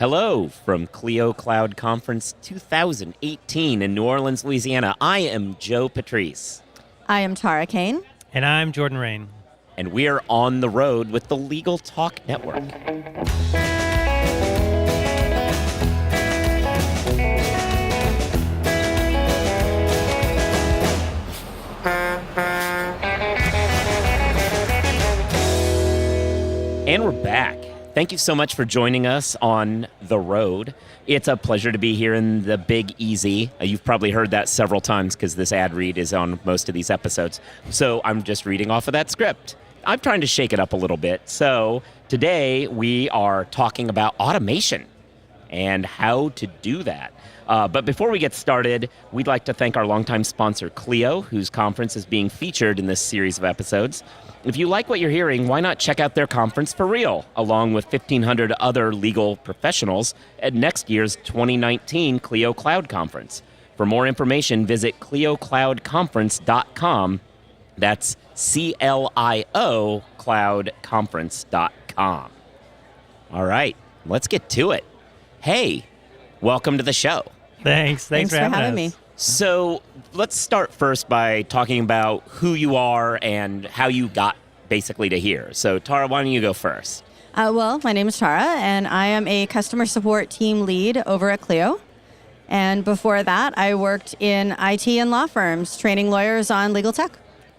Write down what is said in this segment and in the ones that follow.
Hello from Clio Cloud Conference 2018 in New Orleans, Louisiana. I am Joe Patrice. I am Tara Cain. And I'm Jordan Raine. And we are on the road with the Legal Talk Network. And we're back. Thank you so much for joining us on the road. It's a pleasure to be here in the Big Easy. You've probably heard that several times because this ad read is on most of these episodes. So I'm just reading off of that script. I'm trying to shake it up a little bit. So today we are talking about automation and how to do that. But before we get started, we'd like to thank our longtime sponsor, Clio, whose conference is being featured in this series of episodes. If you like what you're hearing, why not check out their conference for real, along with 1,500 other legal professionals at next year's 2019 Clio Cloud Conference. For more information, visit cliocloudconference.com. That's CLIO cloudconference.com. All right, let's get to it. Hey, welcome to the show. Thanks for having me. So let's start first by talking about who you are and how you got basically to here. So Tara, why don't you go first? Well, my name is Tara, and I am a customer support team lead over at Clio. And before that, I worked in IT and law firms, training lawyers on legal tech.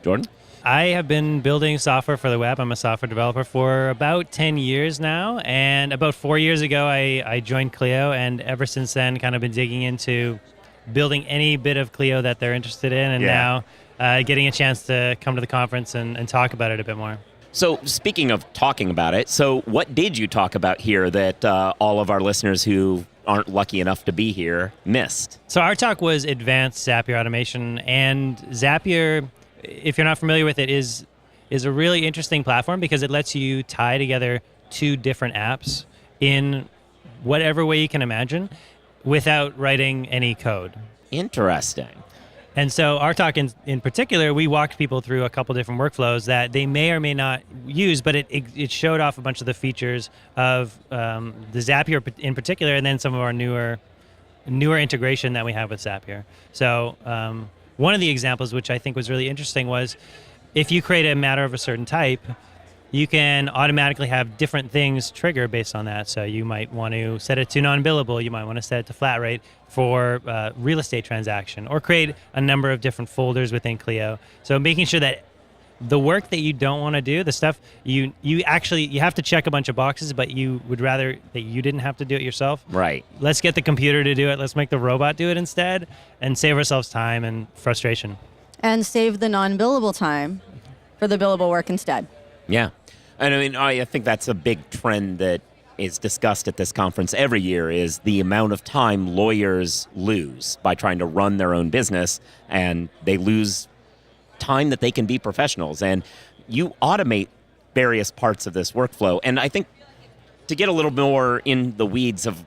Jordan? I have been building software for the web. I'm a software developer for about 10 years now. And about 4 years ago, I joined Clio. And ever since then, kind of been digging into building any bit of Clio that they're interested in. And now getting a chance to come to the conference and talk about it a bit more. So speaking of talking about it, so what did you talk about here that all of our listeners who aren't lucky enough to be here missed? So our talk was advanced Zapier automation. And Zapier, if you're not familiar with it, is a really interesting platform because it lets you tie together two different apps in whatever way you can imagine without writing any code. Interesting. And so our talk in particular, we walked people through a couple different workflows that they may or may not use, but it showed off a bunch of the features of the Zapier in particular, and then some of our newer integration that we have with Zapier. So one of the examples, which I think was really interesting, was if you create a matter of a certain type, you can automatically have different things trigger based on that. So you might want to set it to non-billable. You might want to set it to flat rate for real estate transaction, or create a number of different folders within Clio. So making sure that the work that you don't want to do, the stuff you have to check a bunch of boxes, but you would rather that you didn't have to do it yourself. Right. Let's get the computer to do it. Let's make the robot do it instead and save ourselves time and frustration. And save the non-billable time for the billable work instead. Yeah. And I mean, I think that's a big trend that is discussed at this conference every year is the amount of time lawyers lose by trying to run their own business, and they lose time that they can be professionals. And you automate various parts of this workflow. And I think to get a little more in the weeds of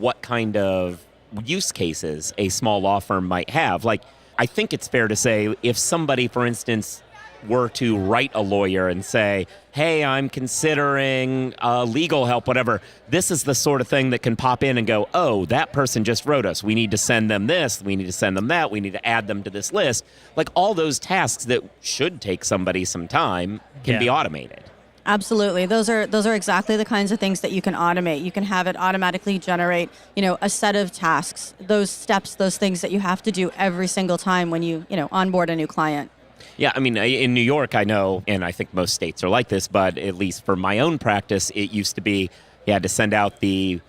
what kind of use cases a small law firm might have, like I think it's fair to say if somebody, for instance, were to write a lawyer and say, hey, I'm considering legal help, whatever, this is the sort of thing that can pop in and go, oh, that person just wrote us. We need to send them this. We need to send them that. We need to add them to this list. Like all those tasks that should take somebody some time can be automated. Absolutely. Those are exactly the kinds of things that you can automate. You can have it automatically generate, a set of tasks, those steps, those things that you have to do every single time when you onboard a new client. Yeah, I mean, in New York, I know, and I think most states are like this, but at least for my own practice, it used to be you had to send out the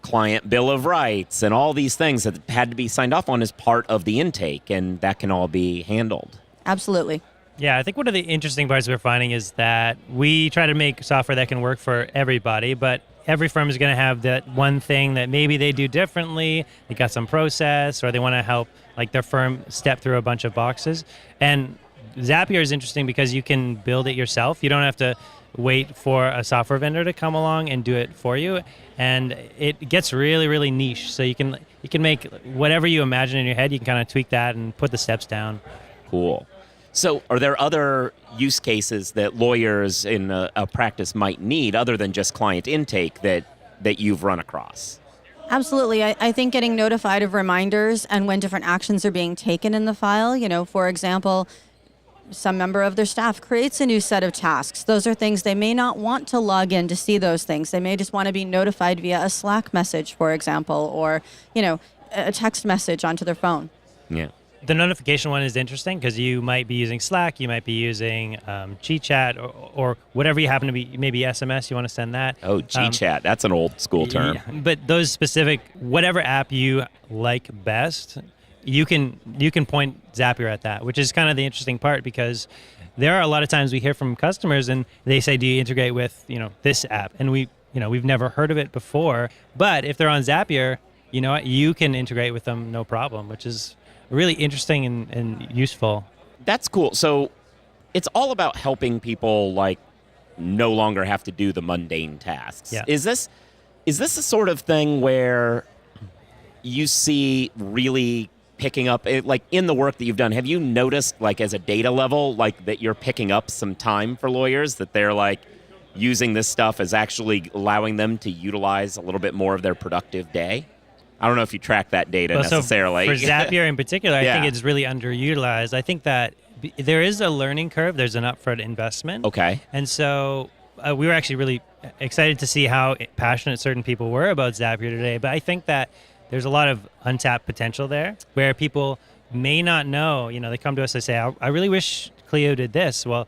client bill of rights and all these things that had to be signed off on as part of the intake, and that can all be handled. Absolutely. Yeah, I think one of the interesting parts we're finding is that we try to make software that can work for everybody, but every firm is going to have that one thing that maybe they do differently. They got some process, or they want to help like their firm step through a bunch of boxes. And Zapier is interesting because you can build it yourself. You don't have to wait for a software vendor to come along and do it for you. And it gets really, really niche. So you can make whatever you imagine in your head, you can kind of tweak that and put the steps down. Cool. So are there other use cases that lawyers in a practice might need other than just client intake that that you've run across? Absolutely. I think getting notified of reminders and when different actions are being taken in the file, for example, some member of their staff creates a new set of tasks. Those are things they may not want to log in to see those things. They may just want to be notified via a Slack message, for example, or, a text message onto their phone. Yeah. The notification one is interesting because you might be using Slack, you might be using GChat or whatever you happen to be, maybe SMS, you want to send that. Oh, GChat, that's an old school term. Yeah, but those specific, whatever app you like best, you can point Zapier at that, which is kind of the interesting part because there are a lot of times we hear from customers and they say, do you integrate with, this app? And we've never heard of it before. But if they're on Zapier, you can integrate with them no problem, which is really interesting and useful. That's cool. So it's all about helping people no longer have to do the mundane tasks. Yeah. Is this the sort of thing where you see really picking up, in the work that you've done, have you noticed as a data level, that you're picking up some time for lawyers, that they're using this stuff as actually allowing them to utilize a little bit more of their productive day? I don't know if you track that data necessarily. So for Zapier in particular, Yeah. I think it's really underutilized. I think that there is a learning curve. There's an upfront investment. Okay. And so we were actually really excited to see how passionate certain people were about Zapier today. But I think that there's a lot of untapped potential there where people may not know. They come to us and say, I really wish Clio did this. Well,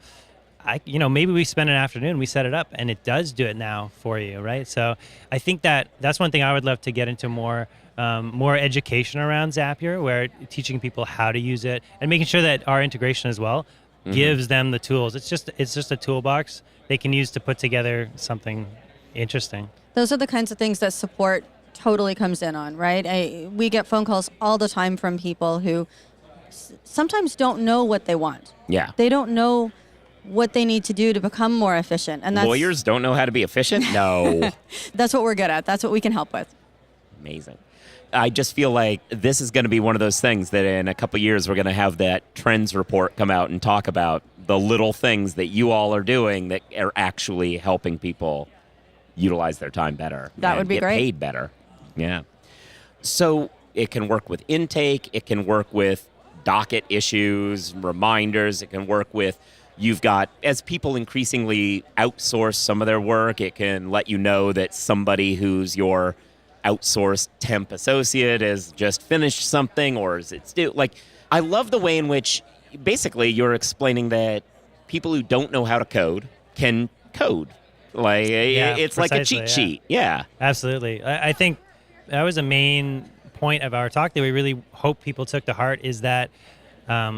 maybe we spend an afternoon, we set it up, and it does do it now for you, right? So I think that's one thing I would love to get into more education around Zapier, where teaching people how to use it and making sure that our integration as well gives them the tools. It's just a toolbox they can use to put together something interesting. Those are the kinds of things that support totally comes in on, right? We get phone calls all the time from people who sometimes don't know what they want. Yeah. They don't know what they need to do to become more efficient. And Lawyers don't know how to be efficient? No. That's what we're good at. That's what we can help with. Amazing. I just feel like this is going to be one of those things that in a couple of years we're going to have that trends report come out and talk about the little things that you all are doing that are actually helping people utilize their time better. That would be get great. Paid better. Yeah. So it can work with intake. It can work with docket issues, reminders. It can work with, you've got, as people increasingly outsource some of their work, it can let you know that somebody who's your outsourced temp associate has just finished something or is it still, I love the way in which basically you're explaining that people who don't know how to code can code. It's like a cheat sheet. Yeah. Absolutely. I think that was a main point of our talk that we really hope people took to heart is that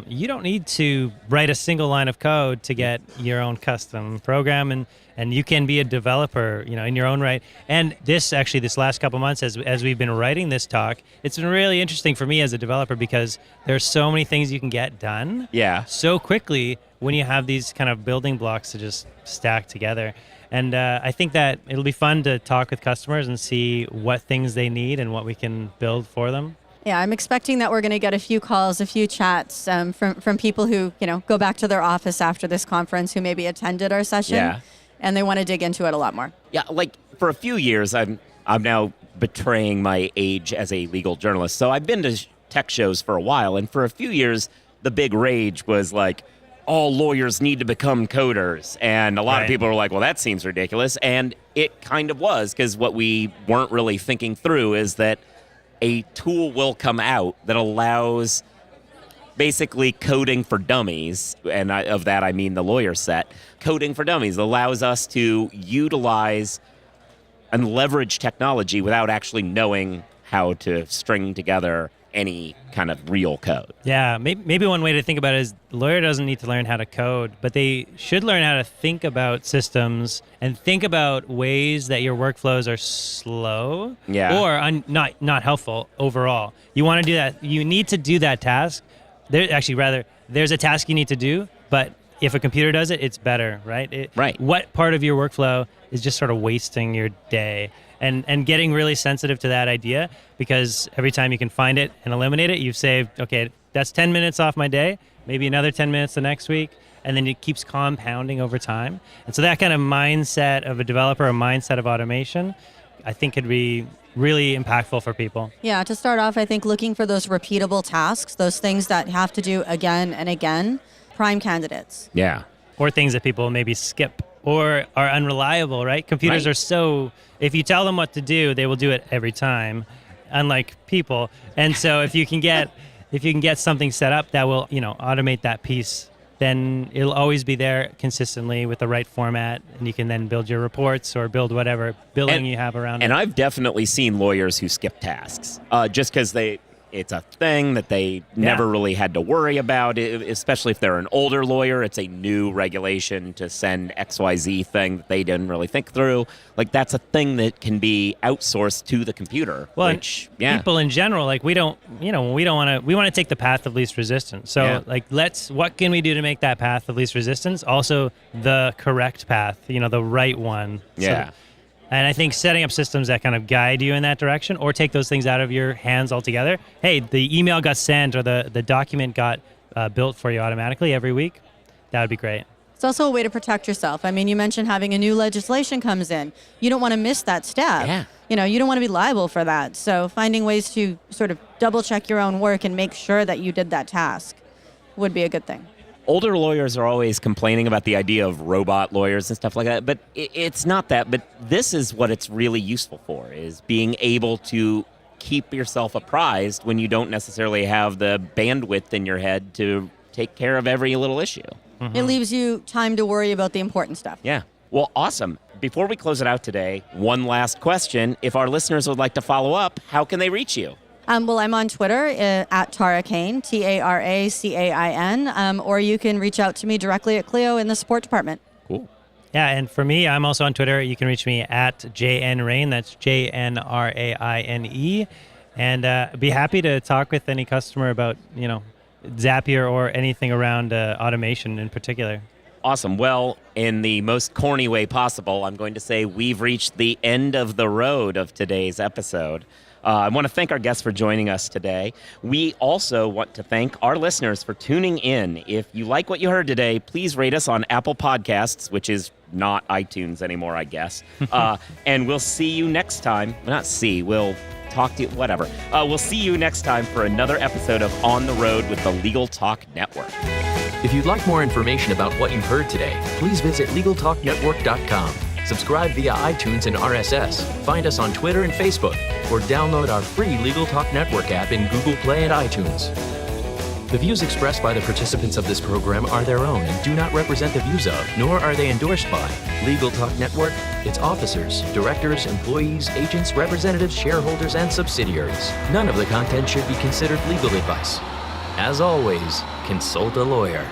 you don't need to write a single line of code to get your own custom program, and you can be a developer, in your own right. And this last couple months, as we've been writing this talk, it's been really interesting for me as a developer because there's so many things you can get done so quickly when you have these kind of building blocks to just stack together. And I think that it'll be fun to talk with customers and see what things they need and what we can build for them. Yeah, I'm expecting that we're going to get a few calls, a few chats from people who, go back to their office after this conference who maybe attended our session and they want to dig into it a lot more. Yeah, for a few years, I'm now betraying my age as a legal journalist. So I've been to tech shows for a while, and for a few years, the big rage was all lawyers need to become coders. And a lot of people were like, well, that seems ridiculous. And it kind of was, because what we weren't really thinking through is that a tool will come out that allows basically coding for dummies, and of that I mean the lawyer set. Coding for dummies allows us to utilize and leverage technology without actually knowing how to string together any kind of real code. Yeah, maybe one way to think about it is the lawyer doesn't need to learn how to code, but they should learn how to think about systems and think about ways that your workflows are slow or not helpful overall. You want to do that. You need to do that task. There's a task you need to do, but if a computer does it, it's better, right? Right. What part of your workflow is just sort of wasting your day? And getting really sensitive to that idea, because every time you can find it and eliminate it, you've saved, okay, that's 10 minutes off my day, maybe another 10 minutes the next week, and then it keeps compounding over time. And so that kind of mindset of a developer, a mindset of automation, I think could be really impactful for people. Yeah, to start off, I think looking for those repeatable tasks, those things that have to do again and again, prime candidates. Yeah. Or things that people maybe skip or are unreliable, right? Computers Right. are so, if you tell them what to do, they will do it every time, unlike people. And so if you can get something set up that will, automate that piece, then it'll always be there consistently with the right format, and you can then build your reports or build whatever billing you have around it. And I've definitely seen lawyers who skip tasks just because it's a thing that they never really had to worry about, especially if they're an older lawyer. It's a new regulation to send XYZ thing that they didn't really think through. Like, that's a thing that can be outsourced to the computer. Well, which, people in general, like we want to take the path of least resistance. So what can we do to make that path of least resistance also the correct path, the right one. Yeah. And I think setting up systems that kind of guide you in that direction or take those things out of your hands altogether. Hey, the email got sent or the document got built for you automatically every week. That would be great. It's also a way to protect yourself. I mean, you mentioned having a new legislation comes in. You don't want to miss that step. Yeah. You don't want to be liable for that. So finding ways to sort of double check your own work and make sure that you did that task would be a good thing. Older lawyers are always complaining about the idea of robot lawyers and stuff like that, but it's not that. But this is what it's really useful for, is being able to keep yourself apprised when you don't necessarily have the bandwidth in your head to take care of every little issue. Mm-hmm. It leaves you time to worry about the important stuff. Yeah. Well, awesome. Before we close it out today, one last question. If our listeners would like to follow up, how can they reach you? Well, I'm on Twitter at Tara Cain, TaraCain, or you can reach out to me directly at Clio in the support department. Cool. Yeah, and for me, I'm also on Twitter. You can reach me at JNRaine. That's JNRAINE. And be happy to talk with any customer about, Zapier or anything around automation in particular. Awesome. Well, in the most corny way possible, I'm going to say we've reached the end of the road of today's episode. I want to thank our guests for joining us today. We also want to thank our listeners for tuning in. If you like what you heard today, please rate us on Apple Podcasts, which is not iTunes anymore, I guess. And we'll see you next time. We'll talk to you, whatever. We'll see you next time for another episode of On the Road with the Legal Talk Network. If you'd like more information about what you've heard today, please visit LegalTalkNetwork.com. Subscribe via iTunes and RSS. Find us on Twitter and Facebook, or download our free Legal Talk Network app in Google Play and iTunes. The views expressed by the participants of this program are their own and do not represent the views of, nor are they endorsed by, Legal Talk Network, its officers, directors, employees, agents, representatives, shareholders, and subsidiaries. None of the content should be considered legal advice. As always, consult a lawyer.